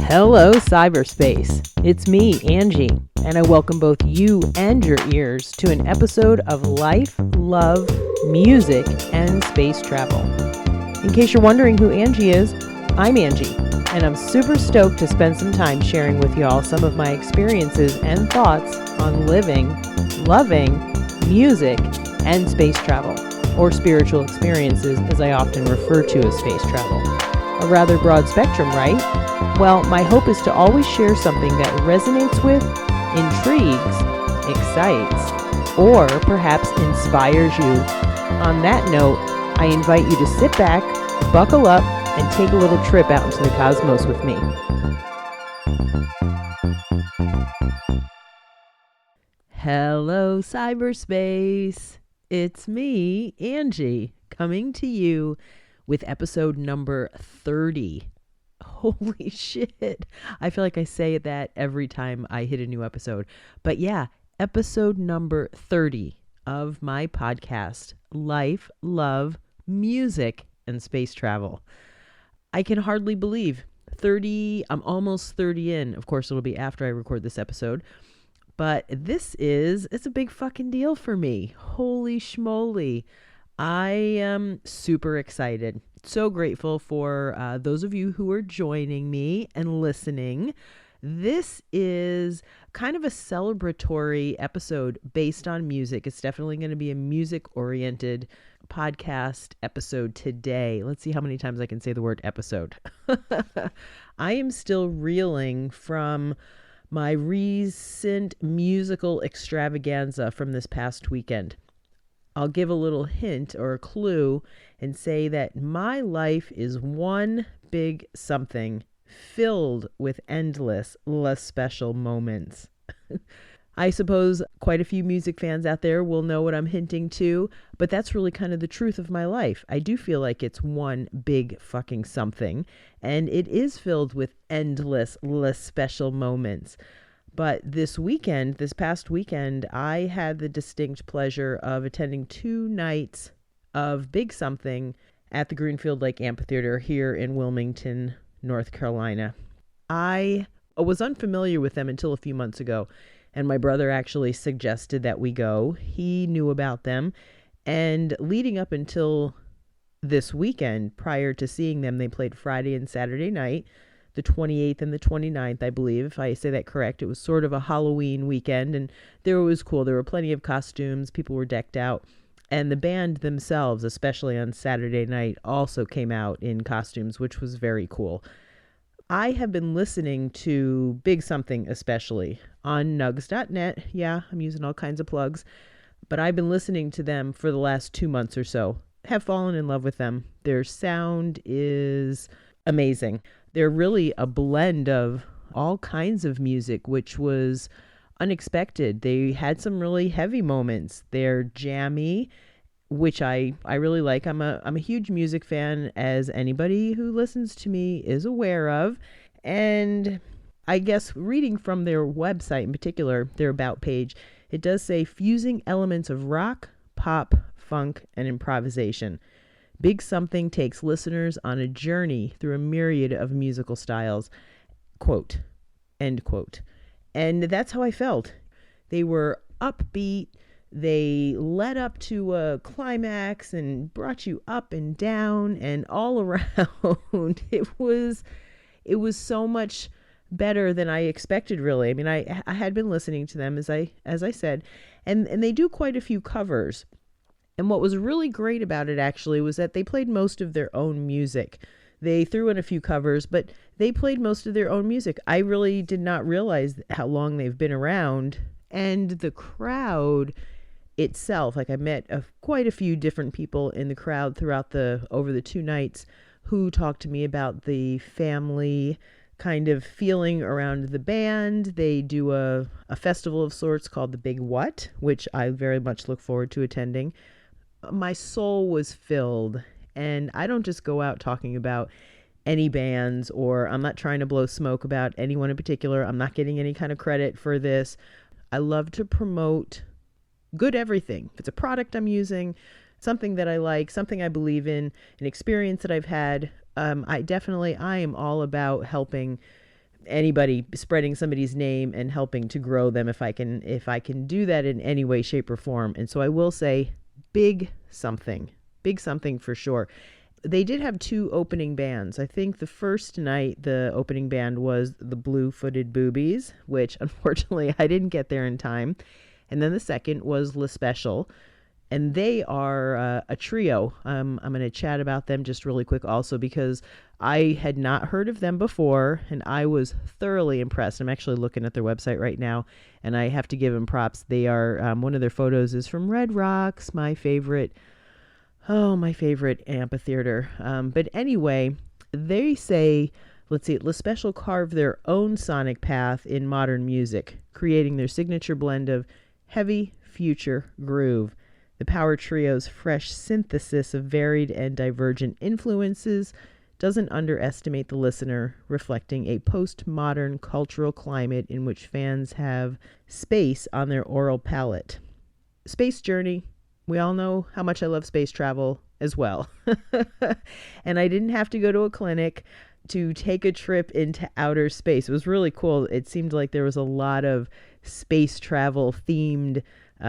Hello, cyberspace. It's me, Angie, and I welcome both you and your ears to an episode of Life, Love, Music, and Space Travel. In case you're wondering who Angie is, I'm Angie, and I'm super stoked to spend some time sharing with y'all some of my experiences and thoughts on living, loving, music, and space travel, or spiritual experiences as I often refer to as space travel. A rather broad spectrum, right? Well, my hope is to always share something that resonates with, intrigues, excites, or perhaps inspires you. On that note, I invite you to sit back, buckle up, and take a little trip out into the cosmos with me. Hello, cyberspace. It's me, Angie, coming to you with episode number 30. Holy shit. I feel like I say that every time I hit a new episode. But yeah, episode number 30 of my podcast, Life, Love, Music, and Space Travel. I can hardly believe I'm almost 30 in. Of course, it'll be after I record this episode. But it's a big fucking deal for me. Holy schmoly. I am super excited. So grateful for those of you who are joining me and listening. This is kind of a celebratory episode based on music. It's definitely going to be a music-oriented podcast episode today. Let's see how many times I can say the word episode. I am still reeling from my recent musical extravaganza from this past weekend. I'll give a little hint or a clue and say that my life is one big something filled with endless, less special moments. I suppose quite a few music fans out there will know what I'm hinting to, but that's really kind of the truth of my life. I do feel like it's one big fucking something, and it is filled with endless, less special moments. But this past weekend, I had the distinct pleasure of attending 2 nights of Big Something at the Greenfield Lake Amphitheater here in Wilmington, North Carolina. I was unfamiliar with them until a few months ago, and my brother actually suggested that we go. He knew about them, and leading up until this weekend, prior to seeing them, they played Friday and Saturday night, the 28th and the 29th, I believe, if I say that correct. It was sort of a Halloween weekend, and it was cool. There were plenty of costumes. People were decked out. And the band themselves, especially on Saturday night, also came out in costumes, which was very cool. I have been listening to Big Something, especially, on nugs.net. Yeah, I'm using all kinds of plugs. But I've been listening to them for the last 2 months or so. Have fallen in love with them. Their sound is amazing. They're really a blend of all kinds of music, which was unexpected. They had some really heavy moments. They're jammy, which I really like. I'm a huge music fan, as anybody who listens to me is aware of. And I guess reading from their website in particular, their about page, it does say fusing elements of rock, pop, funk, and improvisation. Big Something takes listeners on a journey through a myriad of musical styles. Quote, end quote. And that's how I felt. They were upbeat. They led up to a climax and brought you up and down and all around. It was so much better than I expected, really. I mean, I had been listening to them, as I said, and they do quite a few covers. And what was really great about it, actually, was that they played most of their own music. They threw in a few covers, but they played most of their own music. I really did not realize how long they've been around. And the crowd itself, like I met quite a few different people in the crowd over the 2 nights who talked to me about the family kind of feeling around the band. They do a festival of sorts called the Big What, which I very much look forward to attending. My soul was filled, and I don't just go out talking about any bands, or I'm not trying to blow smoke about anyone in particular. I'm not getting any kind of credit for this. I love to promote good everything. If it's a product I'm using, something that I like, something I believe in, an experience that I've had, I am all about helping anybody, spreading somebody's name and helping to grow them if I can do that in any way, shape, or form. And so I will say big something for sure. They did have two opening bands. I think the first night the opening band was the Blue-Footed Boobies, which unfortunately I didn't get there in time. And then the second was LESPECIAL, and they are a trio. I'm going to chat about them just really quick also because I had not heard of them before, and I was thoroughly impressed. I'm actually looking at their website right now, and I have to give them props. They are, one of their photos is from Red Rocks, my favorite amphitheater. But anyway, they say, let's see, LESPECIAL carved their own sonic path in modern music, creating their signature blend of heavy future groove. The power trio's fresh synthesis of varied and divergent influences doesn't underestimate the listener, reflecting a postmodern cultural climate in which fans have space on their oral palate. Space Journey. We all know how much I love space travel as well. And I didn't have to go to a clinic to take a trip into outer space. It was really cool. It seemed like there was a lot of space travel themed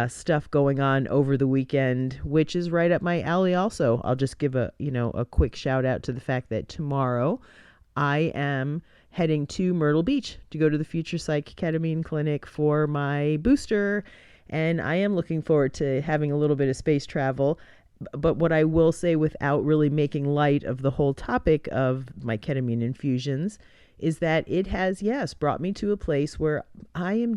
stuff going on over the weekend, which is right up my alley also. I'll just give a quick shout out to the fact that tomorrow I am heading to Myrtle Beach to go to the Future Psych Ketamine Clinic for my booster. And I am looking forward to having a little bit of space travel. But what I will say, without really making light of the whole topic of my ketamine infusions, is that it has, yes, brought me to a place where I'm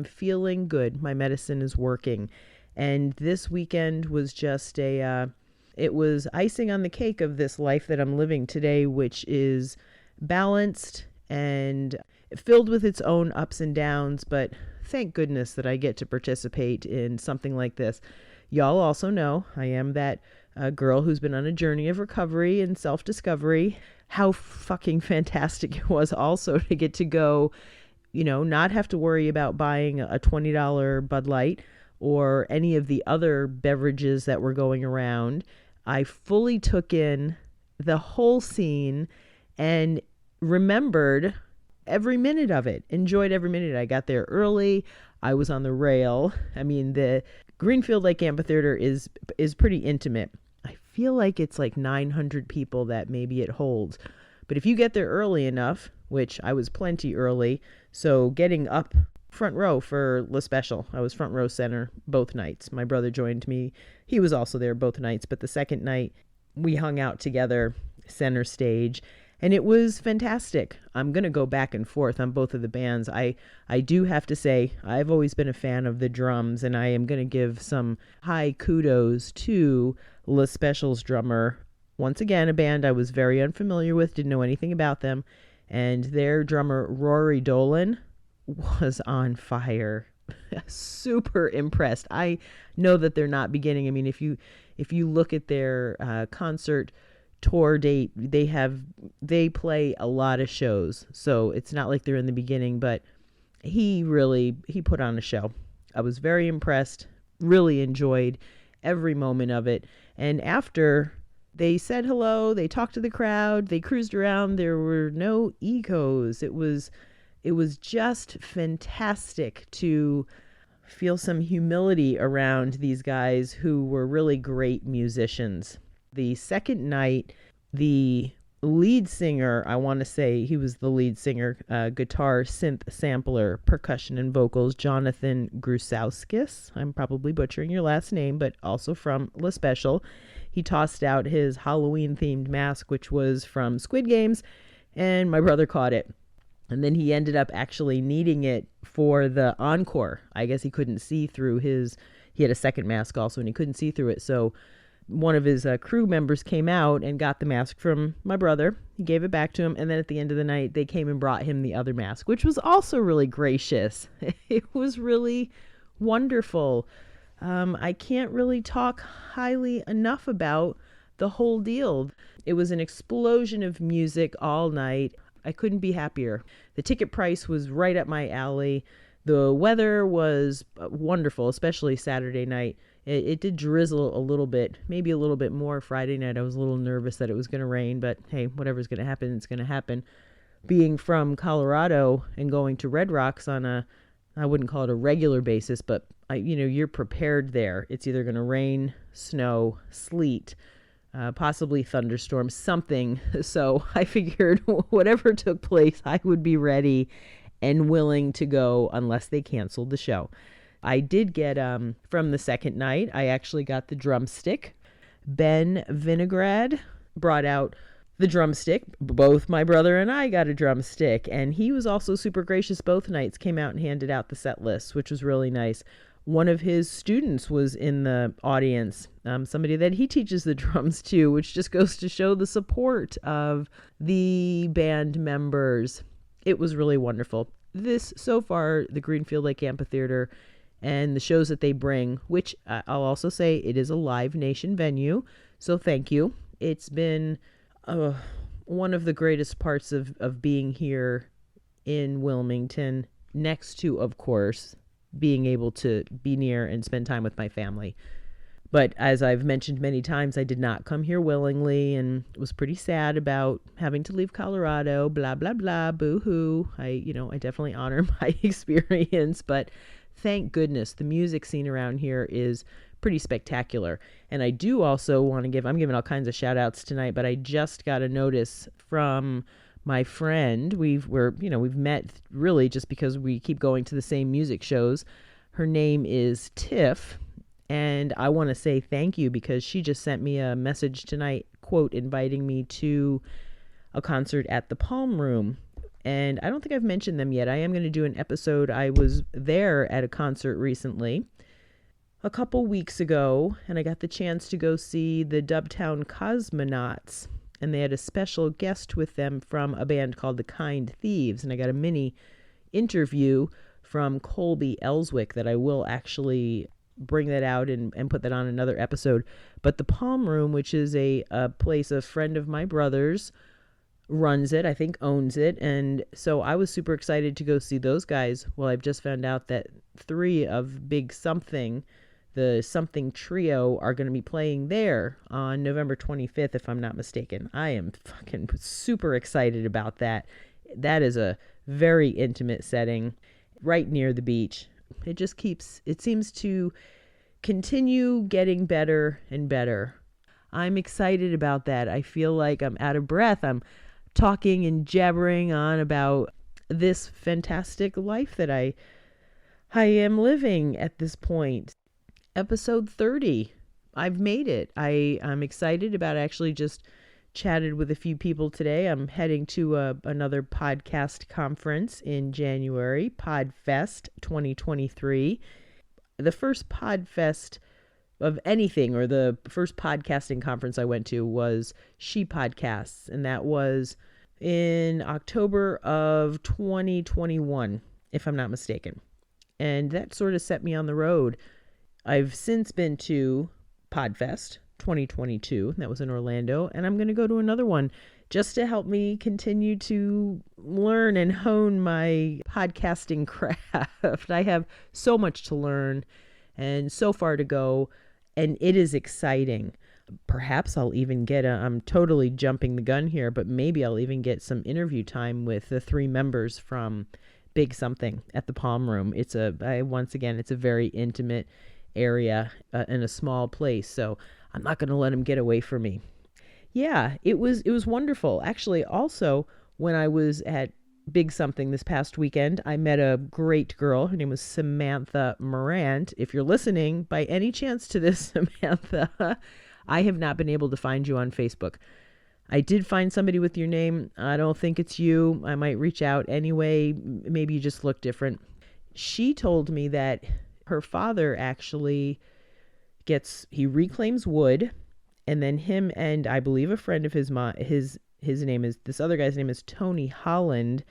feeling good. My medicine is working. And this weekend was just it was icing on the cake of this life that I'm living today, which is balanced and filled with its own ups and downs, but thank goodness that I get to participate in something like this. Y'all also know I am that girl who's been on a journey of recovery and self-discovery. How fucking fantastic it was also to get to go, not have to worry about buying a $20 Bud Light or any of the other beverages that were going around. I fully took in the whole scene and remembered every minute of it, enjoyed every minute. I got there early. I was on the rail. I mean, the Greenfield Lake Amphitheater is pretty intimate. I feel like it's like 900 people that maybe it holds. But if you get there early enough, which I was plenty early, so getting up front row for LESPECIAL. I was front row center both nights. My brother joined me. He was also there both nights, but the second night we hung out together, center stage. And it was fantastic. I'm going to go back and forth on both of the bands. I do have to say, I've always been a fan of the drums, and I am going to give some high kudos to LESPECIAL's drummer. Once again, a band I was very unfamiliar with, didn't know anything about them. And their drummer, Rory Dolan, was on fire. Super impressed. I know that they're not beginning. I mean, if you look at their concert tour date, they play a lot of shows, so it's not like they're in the beginning, but he put on a show. I was very impressed, really enjoyed every moment of it. And after they said hello, they talked to the crowd, they cruised around, there were no egos. It was just fantastic to feel some humility around these guys who were really great musicians. The second night, the lead singer, I want to say he was the lead singer, guitar, synth, sampler, percussion, and vocals, Jonathan Grusauskis. I'm probably butchering your last name, but also from LESPECIAL. He tossed out his Halloween-themed mask, which was from Squid Games, and my brother caught it. And then he ended up actually needing it for the encore. I guess he couldn't see through he had a second mask also, and he couldn't see through it, so one of his crew members came out and got the mask from my brother. He gave it back to him. And then at the end of the night, they came and brought him the other mask, which was also really gracious. It was really wonderful. I can't really talk highly enough about the whole deal. It was an explosion of music all night. I couldn't be happier. The ticket price was right up my alley. The weather was wonderful, especially Saturday night. It did drizzle a little bit, maybe a little bit more Friday night. I was a little nervous that it was going to rain, but hey, whatever's going to happen, it's going to happen. being from Colorado and going to Red Rocks on I wouldn't call it a regular basis, but you're prepared there. It's either going to rain, snow, sleet, possibly thunderstorm, something. So I figured whatever took place, I would be ready and willing to go unless they canceled the show. I did get, from the second night, I actually got the drumstick. Ben Vinograd brought out the drumstick. Both my brother and I got a drumstick, and he was also super gracious both nights, came out and handed out the set list, which was really nice. One of his students was in the audience, somebody that he teaches the drums to, which just goes to show the support of the band members. It was really wonderful. So far, the Greenfield Lake Amphitheater and the shows that they bring, which I'll also say it is a Live Nation venue, so thank you. It's been one of the greatest parts of being here in Wilmington, next to, of course, being able to be near and spend time with my family. But as I've mentioned many times, I did not come here willingly and was pretty sad about having to leave Colorado, blah, blah, blah, boo-hoo. I definitely honor my experience, but thank goodness the music scene around here is pretty spectacular. And I do also want to I'm giving all kinds of shout outs tonight, but I just got a notice from my friend. We've met really just because we keep going to the same music shows. Her name is Tiff, and I want to say thank you because she just sent me a message tonight, quote, inviting me to a concert at the Palm Room. And I don't think I've mentioned them yet. I am going to do an episode. I was there at a concert recently, a couple weeks ago, and I got the chance to go see the Dubtown Cosmonauts. And they had a special guest with them from a band called the Kind Thieves. And I got a mini interview from Colby Ellswick that I will actually bring that out and put that on another episode. But the Palm Room, which is a place a friend of my brother's runs it, I think owns it. And so I was super excited to go see those guys. Well, I've just found out that 3 of Big Something, the Something Trio, are going to be playing there on November 25th, if I'm not mistaken. I am fucking super excited about that. That is a very intimate setting right near the beach. It seems to continue getting better and better. I'm excited about that. I feel like I'm out of breath. I'm talking and jabbering on about this fantastic life that I am living at this point. Episode 30. I've made it. I'm excited about actually just chatted with a few people today. I'm heading to another podcast conference in January, PodFest 2023. The first PodFest of anything, or the first podcasting conference I went to, was She Podcasts, and that was in October of 2021, if I'm not mistaken. And that sort of set me on the road. I've since been to PodFest 2022, that was in Orlando, and I'm going to go to another one just to help me continue to learn and hone my podcasting craft. I have so much to learn and so far to go, and it is exciting. Perhaps I'll even get I'm totally jumping the gun here, but maybe I'll even get some interview time with the 3 members from Big Something at the Palm Room. It's a very intimate area in a small place, so I'm not going to let them get away from me. Yeah, it was wonderful. Actually, also, when I was at Big Something this past weekend, I met a great girl. Her name was Samantha Morant. If you're listening by any chance to this, Samantha, I have not been able to find you on Facebook. I did find somebody with your name. I don't think it's you. I might reach out anyway. Maybe you just look different. She told me that her father actually he reclaims wood, and then him and I believe a friend of his this other guy's name is Tony Holland,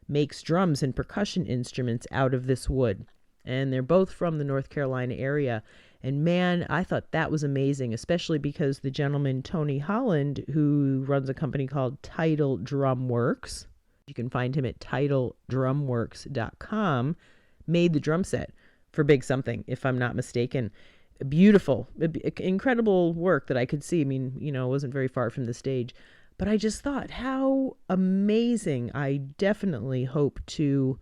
makes drums and percussion instruments out of this wood. And they're both from the North Carolina area. And man, I thought that was amazing, especially because the gentleman, Tony Holland, who runs a company called Tidal Drum Works, you can find him at tidaldrumworks.com, made the drum set for Big Something, if I'm not mistaken. Beautiful, incredible work that I could see. I mean, it wasn't very far from the stage. But I just thought how amazing. I definitely hope to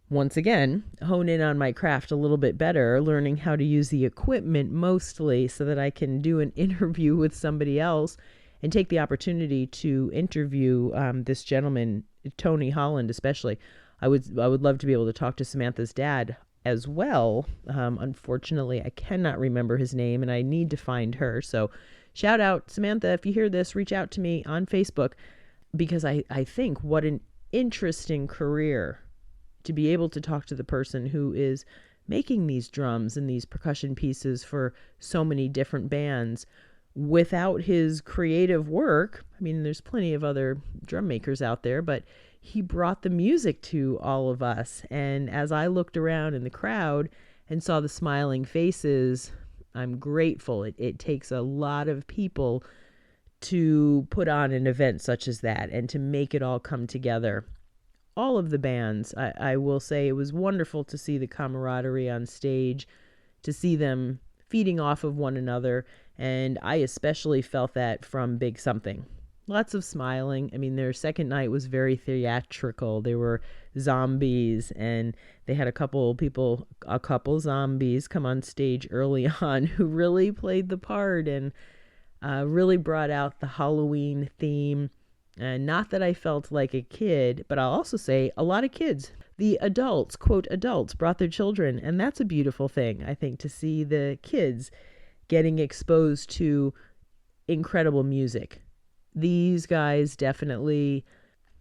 once again hone in on my craft a little bit better, learning how to use the equipment mostly so that I can do an interview with somebody else and take the opportunity to interview this gentleman, Tony Holland especially. I would love to be able to talk to Samantha's dad as well. Unfortunately, I cannot remember his name and I need to find her. So shout out, Samantha, if you hear this, reach out to me on Facebook, because I think what an interesting career to be able to talk to the person who is making these drums and these percussion pieces for so many different bands. Without his creative work, I mean, there's plenty of other drum makers out there, but he brought the music to all of us. And as I looked around in the crowd and saw the smiling faces, I'm grateful. It takes a lot of people to put on an event such as that and to make it all come together. All of the bands, I will say it was wonderful to see the camaraderie on stage, to see them feeding off of one another. And I especially felt that from Big Something. Lots of smiling. I mean, their second night was very theatrical. There were zombies, and they had a couple zombies come on stage early on who really played the part and really brought out the Halloween theme. And not that I felt like a kid, but I'll also say a lot of kids. The adults, quote adults, brought their children. And that's a beautiful thing, I think, to see the kids getting exposed to incredible music. These guys definitely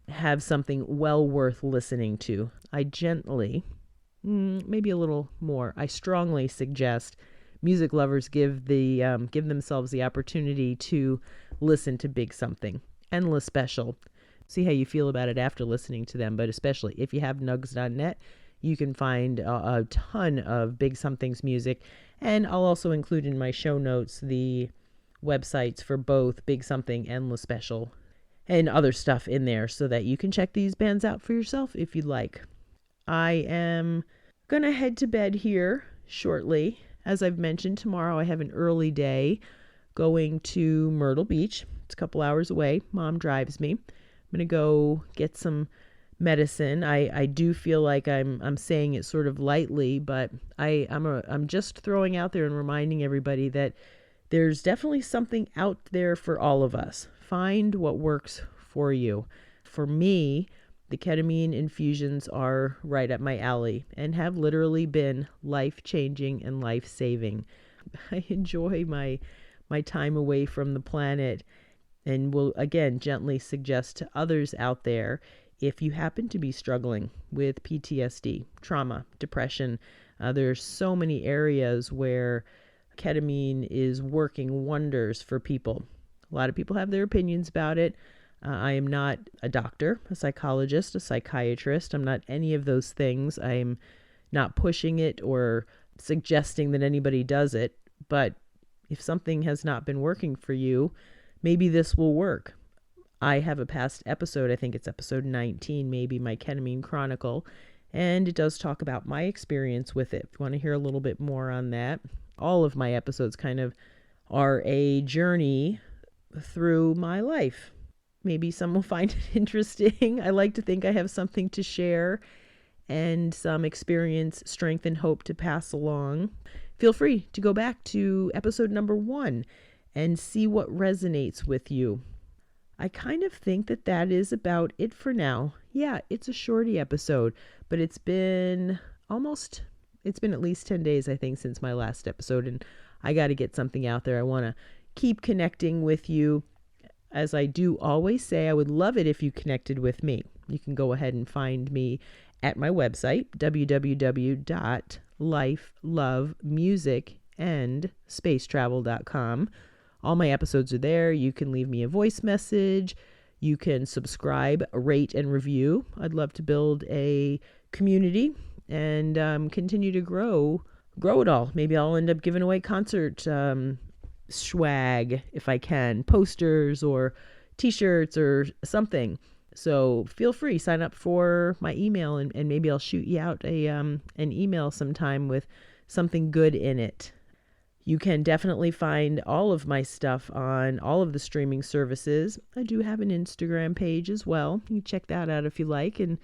have something well worth listening to. I gently, maybe a little more, I strongly suggest music lovers give themselves the opportunity to listen to Big Something and LESPECIAL. See how you feel about it after listening to them, but especially if you have nugs.net, you can find a ton of Big Something's music. And I'll also include in my show notes the websites for both Big Something and LESPECIAL and other stuff in there so that you can check these bands out for yourself if you'd like. I am going to head to bed here shortly. As I've mentioned, tomorrow I have an early day going to Myrtle Beach. It's a couple hours away. Mom drives me. I'm going to go get some medicine. I do feel like I'm saying it sort of lightly, but I'm just throwing out there and reminding everybody that there's definitely something out there for all of us. Find what works for you. For me, the ketamine infusions are right up my alley and have literally been life-changing and life-saving. I enjoy my time away from the planet and will, again, gently suggest to others out there, if you happen to be struggling with PTSD, trauma, depression, there's so many areas where ketamine is working wonders for people. A lot of people have their opinions about it. I am not a doctor, a psychologist, a psychiatrist. I'm not any of those things. I'm not pushing it or suggesting that anybody does it. But if something has not been working for you, maybe this will work. I have a past episode, I think it's episode 19, maybe, my ketamine chronicle, and it does talk about my experience with it. If you want to hear a little bit more on that, all of my episodes kind of are a journey through my life. Maybe some will find it interesting. I like to think I have something to share and some experience, strength, and hope to pass along. Feel free to go back to episode number 1 and see what resonates with you. I kind of think that is about it for now. Yeah, it's a shorty episode, but it's been at least 10 days, I think, since my last episode, and I got to get something out there. I want to keep connecting with you. As I do always say, I would love it if you connected with me. You can go ahead and find me at my website, www.lifelovemusicandspacetravel.com. All my episodes are there. You can leave me a voice message. You can subscribe, rate, and review. I'd love to build a community and continue to grow it all. Maybe I'll end up giving away concert swag if I can, posters or t-shirts or something. So feel free, sign up for my email and maybe I'll shoot you out an email sometime with something good in it. You can definitely find all of my stuff on all of the streaming services. I do have an Instagram page as well. You can check that out if you like and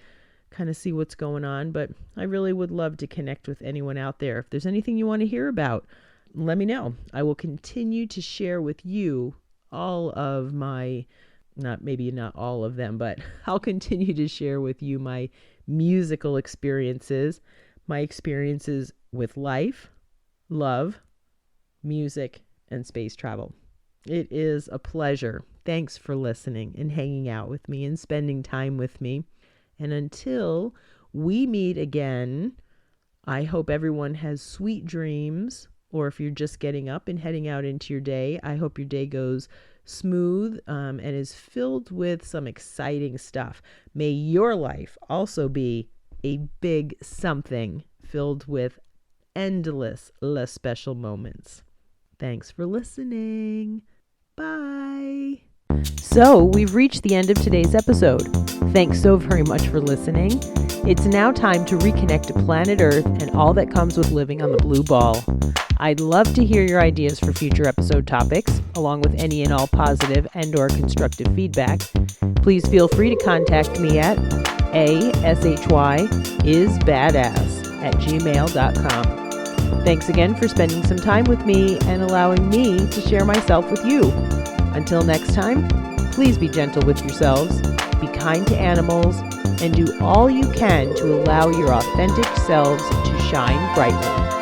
kind of see what's going on. But I really would love to connect with anyone out there. If there's anything you want to hear about, let me know. I will continue to share with you all of my, not all of them, but I'll continue to share with you my musical experiences, my experiences with life, love, music, and space travel. It is a pleasure. Thanks for listening and hanging out with me and spending time with me. And until we meet again, I hope everyone has sweet dreams, or if you're just getting up and heading out into your day, I hope your day goes smooth and is filled with some exciting stuff. May your life also be a big something filled with endless LESPECIAL moments. Thanks for listening. Bye. So we've reached the end of today's episode. Thanks so very much for listening. It's now time to reconnect to planet Earth and all that comes with living on the blue ball. I'd love to hear your ideas for future episode topics, along with any and all positive and or constructive feedback. Please feel free to contact me at ashysbadass@gmail.com. Thanks again for spending some time with me and allowing me to share myself with you. Until next time, please be gentle with yourselves, be kind to animals, and do all you can to allow your authentic selves to shine brightly.